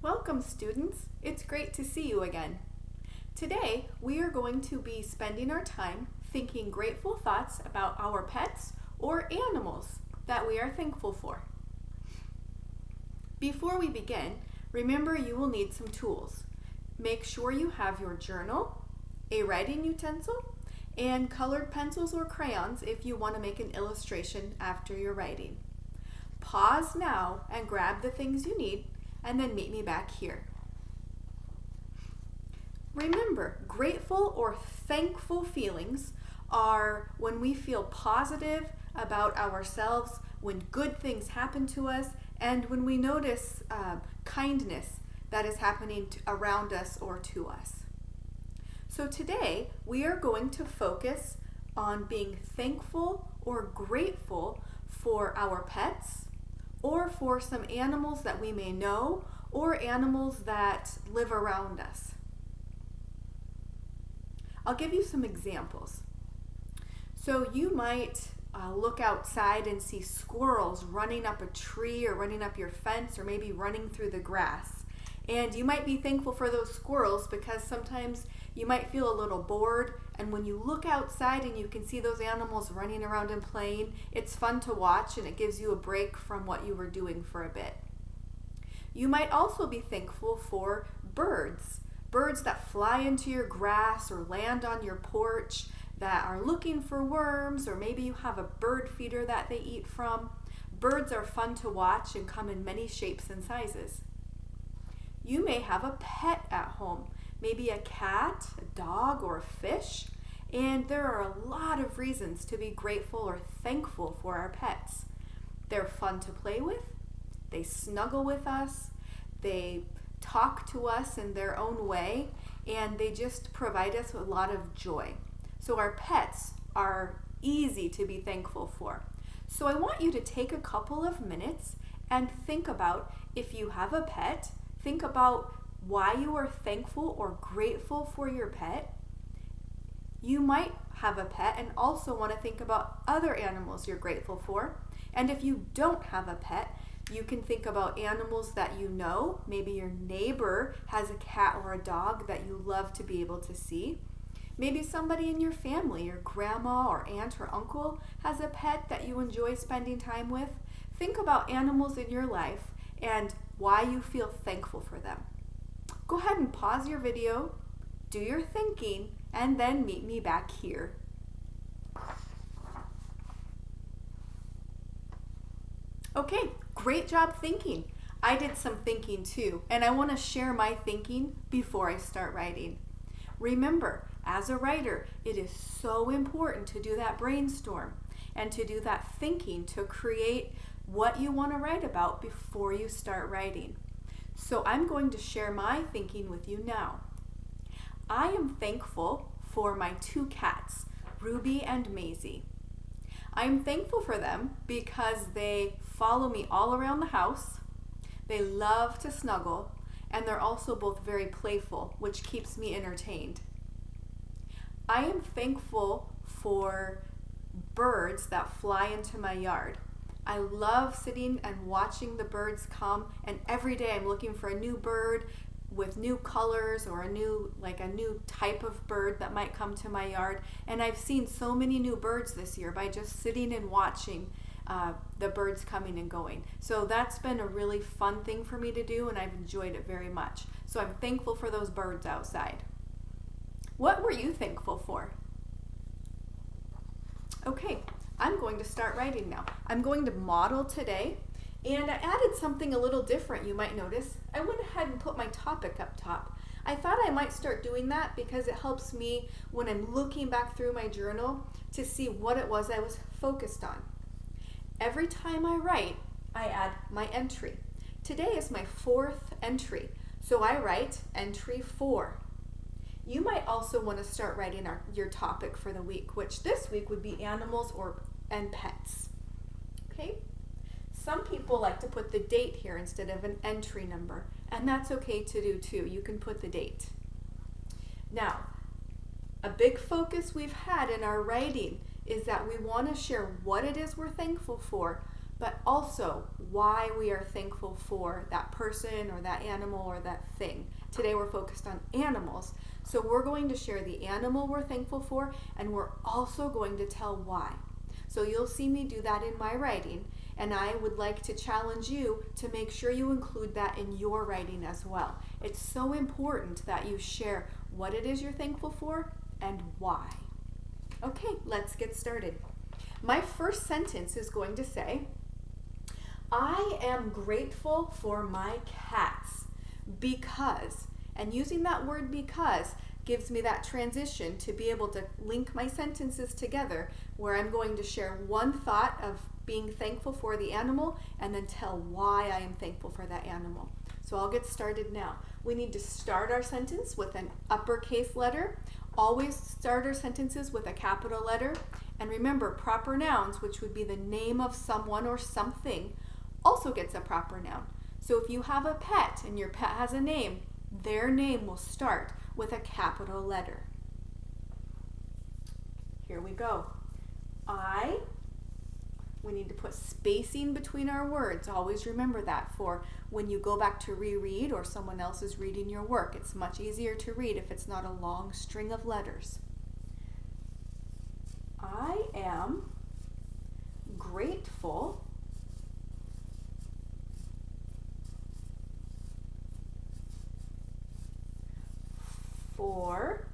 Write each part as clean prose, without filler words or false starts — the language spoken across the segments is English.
Welcome, students. It's great to see you again. Today, we are going to be spending our time thinking grateful thoughts about our pets or animals that we are thankful for. Before we begin, remember you will need some tools. Make sure you have your journal, a writing utensil, and colored pencils or crayons if you want to make an illustration after your writing. Pause now and grab the things you need, and then meet me back here. Remember, grateful or thankful feelings are when we feel positive about ourselves, when good things happen to us, and when we notice kindness that is happening around us or to us. So today, we are going to focus on being thankful or grateful for our pets, or for some animals that we may know, or animals that live around us. I'll give you some examples. So you might look outside and see squirrels running up a tree or running up your fence or maybe running through the grass. And you might be thankful for those squirrels because sometimes you might feel a little bored, and when you look outside and you can see those animals running around and playing, it's fun to watch and it gives you a break from what you were doing for a bit. You might also be thankful for birds that fly into your grass or land on your porch, that are looking for worms, or maybe you have a bird feeder that they eat from. Birds are fun to watch and come in many shapes and sizes. You may have a pet at home, maybe a cat, a dog, or a fish, and there are a lot of reasons to be grateful or thankful for our pets. They're fun to play with, they snuggle with us, they talk to us in their own way, and they just provide us with a lot of joy. So our pets are easy to be thankful for. So I want you to take a couple of minutes and think about, if you have a pet, think about why you are thankful or grateful for your pet. You might have a pet and also want to think about other animals you're grateful for. And if you don't have a pet, you can think about animals that you know. Maybe your neighbor has a cat or a dog that you love to be able to see. Maybe somebody in your family, your grandma or aunt or uncle, has a pet that you enjoy spending time with. Think about animals in your life and why you feel thankful for them. Go ahead and pause your video, do your thinking, and then meet me back here. Okay, great job thinking. I did some thinking too, and I want to share my thinking before I start writing. Remember, as a writer, it is so important to do that brainstorm and to do that thinking to create what you want to write about before you start writing. So I'm going to share my thinking with you now. I am thankful for my two cats, Ruby and Maisie. I'm thankful for them because they follow me all around the house, they love to snuggle, and they're also both very playful, which keeps me entertained. I am thankful for birds that fly into my yard. I love sitting and watching the birds come, and every day I'm looking for a new bird with new colors or a new type of bird that might come to my yard. And I've seen so many new birds this year by just sitting and watching the birds coming and going. So that's been a really fun thing for me to do, and I've enjoyed it very much. So I'm thankful for those birds outside. What were you thankful for? Okay, I'm going to start writing now. I'm going to model today, and I added something a little different, you might notice. I went ahead and put my topic up top. I thought I might start doing that because it helps me when I'm looking back through my journal to see what it was I was focused on. Every time I write, I add my entry. Today is my 4th entry, so I write entry 4. You might also want to start writing your topic for the week, which this week would be animals and pets. Okay? Some people like to put the date here instead of an entry number, and that's okay to do too. You can put the date. Now, a big focus we've had in our writing is that we want to share what it is we're thankful for, but also why we are thankful for that person or that animal or that thing. Today we're focused on animals. So we're going to share the animal we're thankful for, and we're also going to tell why. So you'll see me do that in my writing, and I would like to challenge you to make sure you include that in your writing as well. It's so important that you share what it is you're thankful for and why. Okay, let's get started. My first sentence is going to say, I am grateful for my cats because, and using that word because gives me that transition to be able to link my sentences together where I'm going to share one thought of being thankful for the animal and then tell why I am thankful for that animal. So I'll get started now. We need to start our sentence with an uppercase letter. Always start our sentences with a capital letter. And remember, proper nouns, which would be the name of someone or something, also gets a proper noun. So if you have a pet and your pet has a name, their name will start with a capital letter. Here we go. We need to put spacing between our words. Always remember that for when you go back to reread or someone else is reading your work. It's much easier to read if it's not a long string of letters. I am grateful for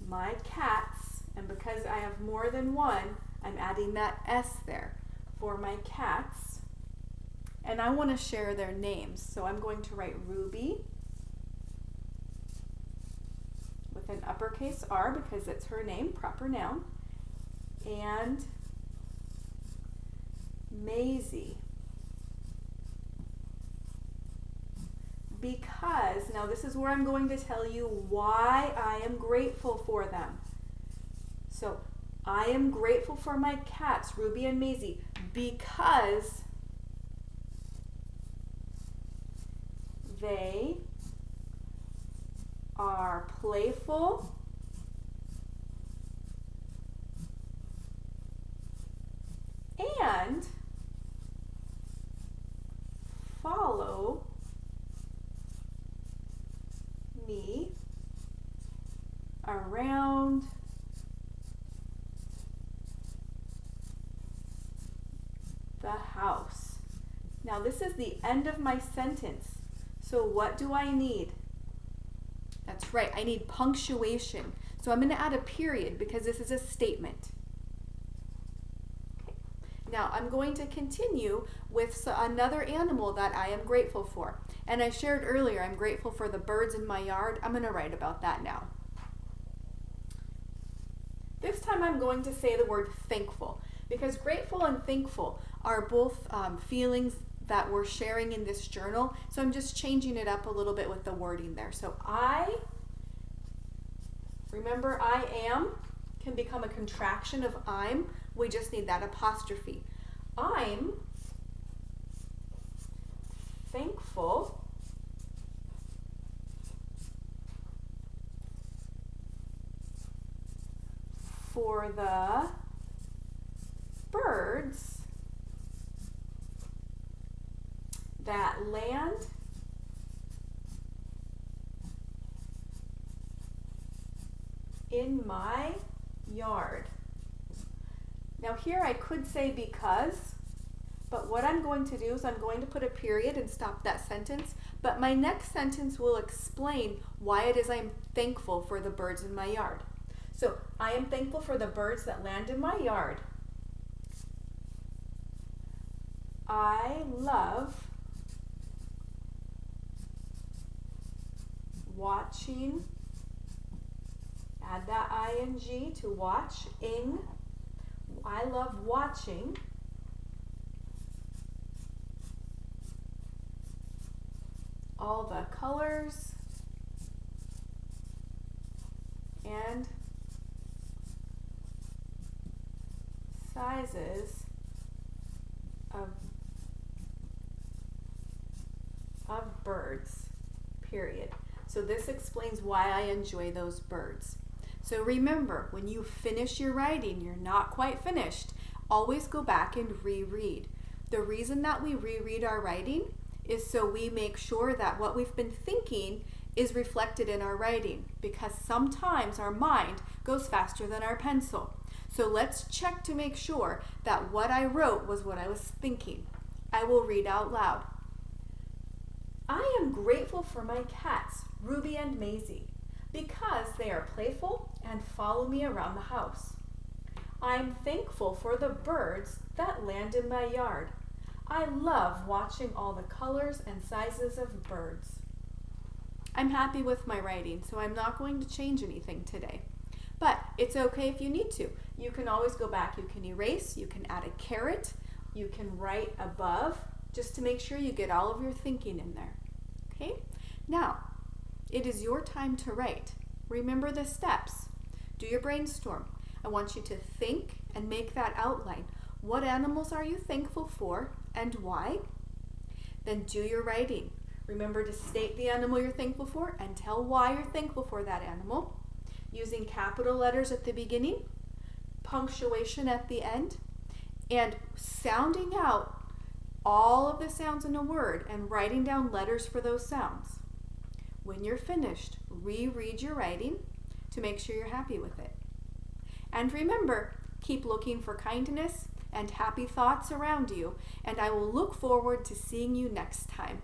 my cats, and because I have more than one, I'm adding that S there, for my cats, and I want to share their names, so I'm going to write Ruby with an uppercase R because it's her name, proper noun, and Maisie. Because, now this is where I'm going to tell you why I am grateful for them. So, I am grateful for my cats, Ruby and Maisie, because they are playful and follow me around the house. Now this is the end of my sentence. So what do I need? That's right, I need punctuation. So I'm going to add a period because this is a statement. Okay. Now I'm going to continue with another animal that I am grateful for. And I shared earlier, I'm grateful for the birds in my yard. I'm going to write about that now. This time I'm going to say the word thankful because grateful and thankful are both feelings that we're sharing in this journal. So I'm just changing it up a little bit with the wording there. So remember I am can become a contraction of I'm. We just need that apostrophe. I'm thankful for the birds that land in my yard. Now here I could say because, but what I'm going to do is I'm going to put a period and stop that sentence, but my next sentence will explain why it is I'm thankful for the birds in my yard. So I am thankful for the birds that land in my yard. I love watching, add that ing to watching. I love watching all the colors and sizes of birds, period. So this explains why I enjoy those birds. So remember, when you finish your writing, you're not quite finished, always go back and reread. The reason that we reread our writing is so we make sure that what we've been thinking is reflected in our writing, because sometimes our mind goes faster than our pencil. So let's check to make sure that what I wrote was what I was thinking. I will read out loud. I am grateful for my cats, Ruby and Maisie, because they are playful and follow me around the house. I'm thankful for the birds that land in my yard. I love watching all the colors and sizes of birds. I'm happy with my writing, so I'm not going to change anything today. But it's okay if you need to. You can always go back. You can erase, you can add a caret, you can write above, just to make sure you get all of your thinking in there. Okay? Now, it is your time to write. Remember the steps. Do your brainstorm. I want you to think and make that outline. What animals are you thankful for and why? Then do your writing. Remember to state the animal you're thankful for and tell why you're thankful for that animal, using capital letters at the beginning, punctuation at the end, and sounding out all of the sounds in a word and writing down letters for those sounds. When you're finished, reread your writing to make sure you're happy with it. And remember, keep looking for kindness and happy thoughts around you, and I will look forward to seeing you next time.